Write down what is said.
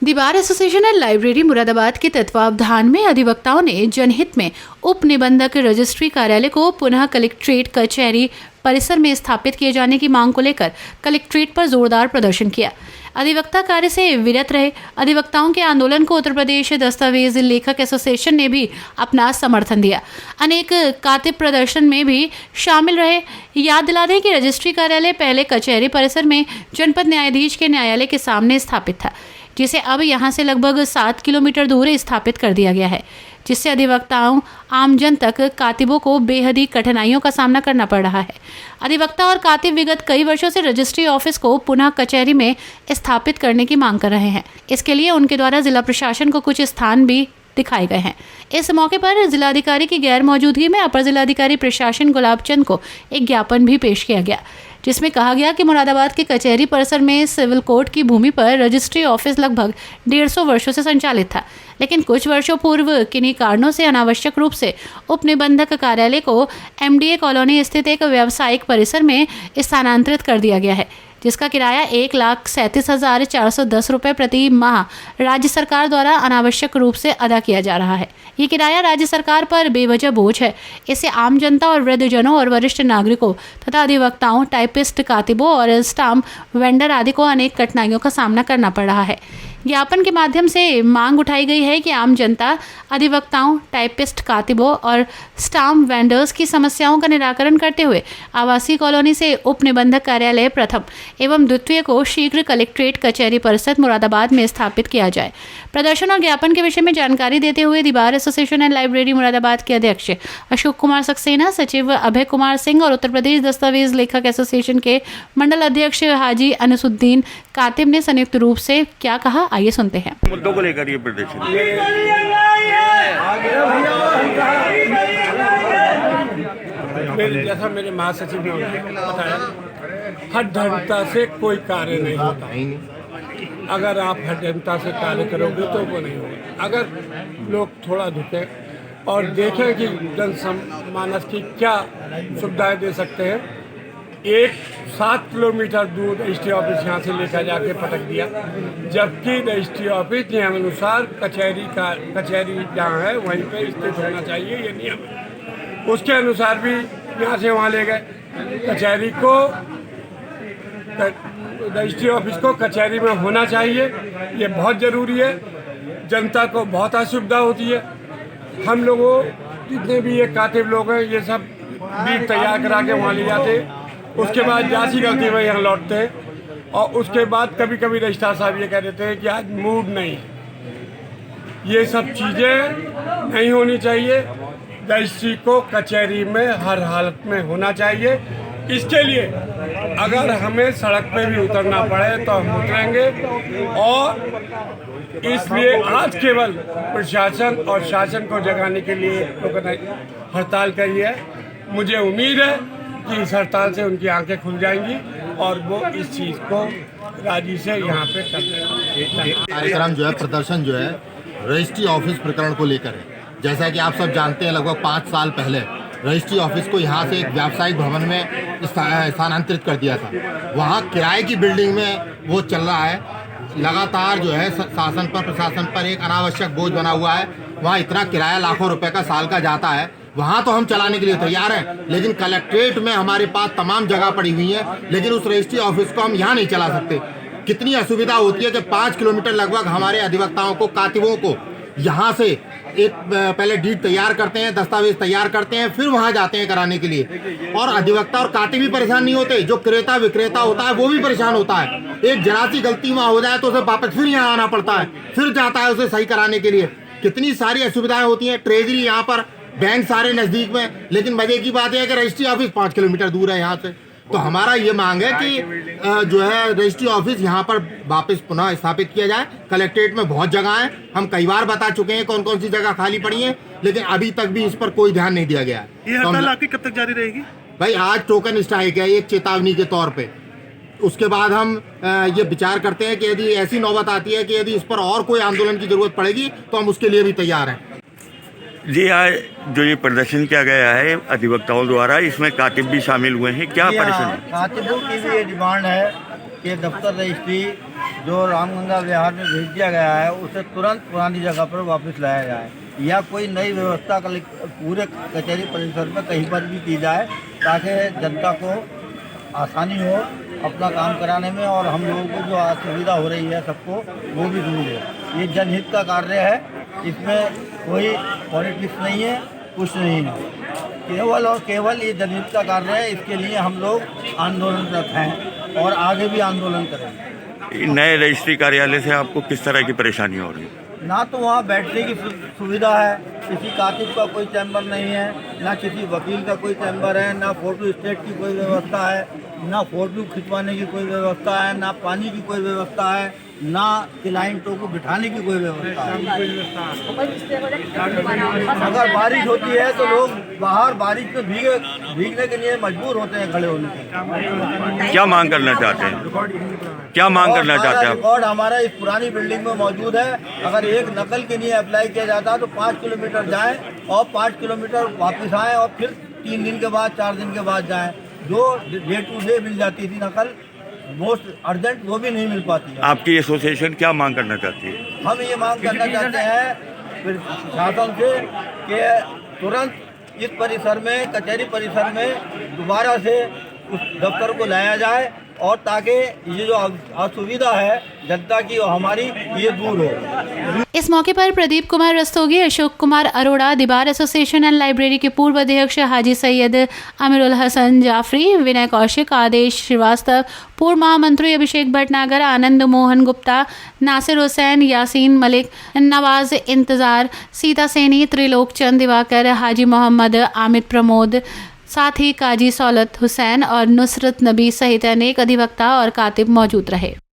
The bar association and library Moradabad के तत्वावधान में अधिवक्ताओं ने जनहित में उप निबंधक रजिस्ट्री कार्यालय को पुनः कलेक्ट्रेट कचहरी परिसर में स्थापित किए जाने की मांग को लेकर कलेक्ट्रेट पर जोरदार प्रदर्शन किया। अधिवक्ता कार्य से विरत रहे अधिवक्ताओं के आंदोलन को उत्तर प्रदेश दस्तावेज लेखक एसोसिएशन ने भी अपना समर्थन दिया। अनेक कातिब प्रदर्शन में भी शामिल रहे। याद दिला दें कि रजिस्ट्री कार्यालय पहले कचहरी परिसर में जनपद न्यायाधीश के न्यायालय के सामने स्थापित था, जिसे अब यहां से लगभग 7 किलोमीटर दूर स्थापित कर दिया गया है, जिससे अधिवक्ताओं आमजन तक कातिबों को बेहद कठिनाइयों का सामना करना पड़ रहा है। अधिवक्ता और कातिब विगत कई वर्षों से रजिस्ट्री ऑफिस को पुनः कचहरी में स्थापित करने की मांग कर रहे हैं। इसके लिए उनके द्वारा जिला प्रशासन को कुछ स्थान भी दिखाए गए हैं। इस मौके पर जिलाधिकारी की गैर मौजूदगी में अपर जिलाधिकारी प्रशासन गुलाब चंद को एक ज्ञापन भी पेश किया गया, जिसमें कहा गया कि मुरादाबाद के कचहरी परिसर में सिविल कोर्ट की भूमि पर रजिस्ट्री ऑफिस लगभग 150 वर्षों से संचालित था, लेकिन कुछ वर्षों पूर्व किन्हीं कारणों से अनावश्यक रूप से उप निबंधक कार्यालय को एमडीए कॉलोनी स्थित एक व्यावसायिक परिसर में स्थानांतरित कर दिया गया है, जिसका किराया 1,37,410 रुपये प्रति माह राज्य सरकार द्वारा अनावश्यक रूप से अदा किया जा रहा है। ये किराया राज्य सरकार पर बेवजह बोझ है। इससे आम जनता और वृद्धजनों और वरिष्ठ नागरिकों तथा अधिवक्ताओं, टाइपिस्ट, कातिबों और स्टाम्प वेंडर आदि को अनेक कठिनाइयों का सामना करना पड़ रहा है। ज्ञापन के माध्यम से मांग उठाई गई है कि आम जनता, अधिवक्ताओं, टाइपिस्ट, कातिबों और स्टाम्प वेंडर्स की समस्याओं का निराकरण करते हुए आवासीय कॉलोनी से उप निबंधक कार्यालय प्रथम एवं द्वितीय को शीघ्र कलेक्ट्रेट कचहरी परिषद मुरादाबाद में स्थापित किया जाए। प्रदर्शन और ज्ञापन के विषय में जानकारी देते हुए the bar association and library Moradabad के अध्यक्ष अशोक कुमार सक्सेना, सचिव अभय कुमार सिंह और उत्तर प्रदेश दस्तावेज लेखक एसोसिएशन के मंडल अध्यक्ष हाजी अनसुद्दीन कातिब ने संयुक्त रूप से क्या कहा, आइए सुनते हैं। मुद्दों को लेकर ये प्रदर्शन जैसा मेरे महासचिव ने बताया, हठधर्मिता से कोई कार्य नहीं होता। अगर आप हठधर्मिता से कार्य करोगे तो वो नहीं होगा। अगर लोग थोड़ा झुके और देखें कि जनमानस की क्या सुविधाएं दे सकते हैं। 7 किलोमीटर दूर रजिस्ट्री ऑफिस यहाँ से लेकर जाके पटक दिया, जबकि रजिस्ट्री ऑफिस नियम अनुसार कचहरी जहाँ है वहीं पे स्थित होना चाहिए, ये नियम है। उसके अनुसार भी यहाँ से वहाँ ले गए। कचहरी को, रजिस्ट्री ऑफिस को कचहरी में होना चाहिए, ये बहुत ज़रूरी है। जनता को बहुत असुविधा होती है। हम लोगों जितने भी ये कातिब लोग हैं, ये सब बीट तैयार करा के वहाँ ले जाते, उसके बाद जांची गलती में यहाँ लौटते हैं और उसके बाद कभी कभी रजिस्ट्रार साहब ये कह देते हैं कि आज मूड नहीं है। ये सब चीज़ें नहीं होनी चाहिए। रजिस्ट्री को कचहरी में हर हालत में होना चाहिए। इसके लिए अगर हमें सड़क पे भी उतरना पड़े तो हम उतरेंगे। और इसलिए आज केवल प्रशासन और शासन को जगाने के लिए लोगों हड़ताल करी है। मुझे उम्मीद है कि इस हड़ताल से उनकी आंखें खुल जाएंगी और वो इस चीज़ को राजी से यहाँ पे कर देंगे। कार्यक्रम जो है, प्रदर्शन जो है, रजिस्ट्री ऑफिस प्रकरण को लेकर है। जैसा कि आप सब जानते हैं, लगभग 5 साल पहले रजिस्ट्री ऑफिस को यहाँ से एक व्यावसायिक भवन में स्थानांतरित कर दिया था। वहाँ किराए की बिल्डिंग में वो चल रहा है। लगातार जो है शासन पर, प्रशासन पर एक अनावश्यक बोझ बना हुआ है। वहाँ इतना किराया लाखों रुपए का साल का जाता है। वहाँ तो हम चलाने के लिए तैयार हैं, लेकिन कलेक्ट्रेट में हमारे पास तमाम जगह पड़ी हुई है, लेकिन उस रजिस्ट्री ऑफिस को हम यहाँ नहीं चला सकते। कितनी असुविधा होती है कि 5 किलोमीटर लगभग हमारे अधिवक्ताओं को, कातिबों को यहाँ से एक पहले डीड तैयार करते हैं, दस्तावेज तैयार करते हैं, फिर वहाँ जाते हैं कराने के लिए। और अधिवक्ता और कातिब भी परेशान नहीं होते, जो क्रेता विक्रेता होता है वो भी परेशान होता है। एक जरा सी गलती वहाँ हो जाए तो उसे वापस फिर यहाँ आना पड़ता है, फिर जाता है उसे सही कराने के लिए। कितनी सारी असुविधाएं होती हैं। ट्रेजरी यहाँ पर, बैंक सारे नज़दीक में, लेकिन मजे की बात है कि रजिस्ट्री ऑफिस 5 किलोमीटर दूर है यहाँ से। तो हमारा ये मांग है कि जो है रजिस्ट्री ऑफिस यहाँ पर वापस पुनः स्थापित किया जाए। कलेक्ट्रेट में बहुत जगह है, हम कई बार बता चुके हैं कौन कौन सी जगह खाली पड़ी है, लेकिन अभी तक भी इस पर कोई ध्यान नहीं दिया गया है। ये हड़ताल आपकी कब तक जारी रहेगी? भाई आज टोकन स्ट्राइक है, एक चेतावनी के तौर पे। उसके बाद हम ये विचार करते हैं कि यदि ऐसी नौबत आती है कि यदि इस पर और कोई आंदोलन की जरूरत पड़ेगी तो हम उसके लिए भी तैयार हैं। जी, आज जो ये प्रदर्शन किया गया है अधिवक्ताओं द्वारा, इसमें कातिब भी शामिल हुए हैं, क्या परेशानी? कातिबों की भी ये डिमांड है कि दफ्तर रजिस्ट्री जो रामगंगा विहार में भेज दिया गया है उसे तुरंत पुरानी जगह पर वापस लाया जाए या कोई नई व्यवस्था पूरे कचहरी परिसर में कहीं पर भी की जाए ताकि जनता को आसानी हो अपना काम कराने में और हम लोगों को जो असुविधा हो रही है सबको वो भी दूर हो। ये जनहित का कार्य है, इसमें कोई पॉलिटिक्स नहीं है, कुछ नहीं है, केवल और केवल ये जनहित का कार्य है। इसके लिए हम लोग आंदोलनरत हैं और आगे भी आंदोलन करेंगे। नए रजिस्ट्री कार्यालय से आपको किस तरह की परेशानी हो रही है? ना तो वहाँ बैठने की सुविधा है, किसी कातिब का कोई चैम्बर नहीं है, ना किसी वकील का कोई चैम्बर है, ना फोटो स्टेट की कोई व्यवस्था है, ना फोटो खिंचवाने की कोई व्यवस्था है, ना पानी की कोई व्यवस्था है, ना क्लाइंटों को बिठाने की कोई व्यवस्था है। अगर बारिश होती है तो लोग बाहर बारिश में भीगने के लिए मजबूर होते हैं खड़े होने के। क्या मांग करना चाहते हैं? क्या मांग करना चाहते हैं? रिकॉर्ड हमारा इस पुरानी बिल्डिंग में मौजूद है। अगर एक नकल के लिए अप्लाई किया जाता तो 5 किलोमीटर जाएं और 5 किलोमीटर वापस आएं और फिर 3 दिन के बाद 4 दिन के बाद जाएं। जो डे टू डे मिल जाती थी नकल मोस्ट अर्जेंट वो भी नहीं मिल पाती है। आपकी एसोसिएशन क्या मांग करना चाहती है? हम ये मांग करना चाहते हैं फिर शासन से कि तुरंत इस परिसर में कचहरी परिसर में दोबारा से उस दफ्तर को लाया जाए और ताकि ये जो असुविधा है जनता की हमारी ये दूर हो। इस मौके पर प्रदीप कुमार रस्तोगी, अशोक कुमार अरोड़ा, दी बार एसोसिएशन एंड लाइब्रेरी के पूर्व अध्यक्ष हाजी सैयद अमीरुल हसन जाफरी, विनय कौशिक, आदेश श्रीवास्तव, पूर्व महामंत्री अभिषेक भटनागर, आनंद मोहन गुप्ता, नासिर हुसैन, यासीन मलिक, नवाज इंतजार, सीता सैनी, त्रिलोक चंद दिवाकर, हाजी मोहम्मद, आमिर प्रमोद, साथ ही काजी सौलत हुसैन और नुसरत नबी सहित अनेक अधिवक्ता और कातिब मौजूद रहे।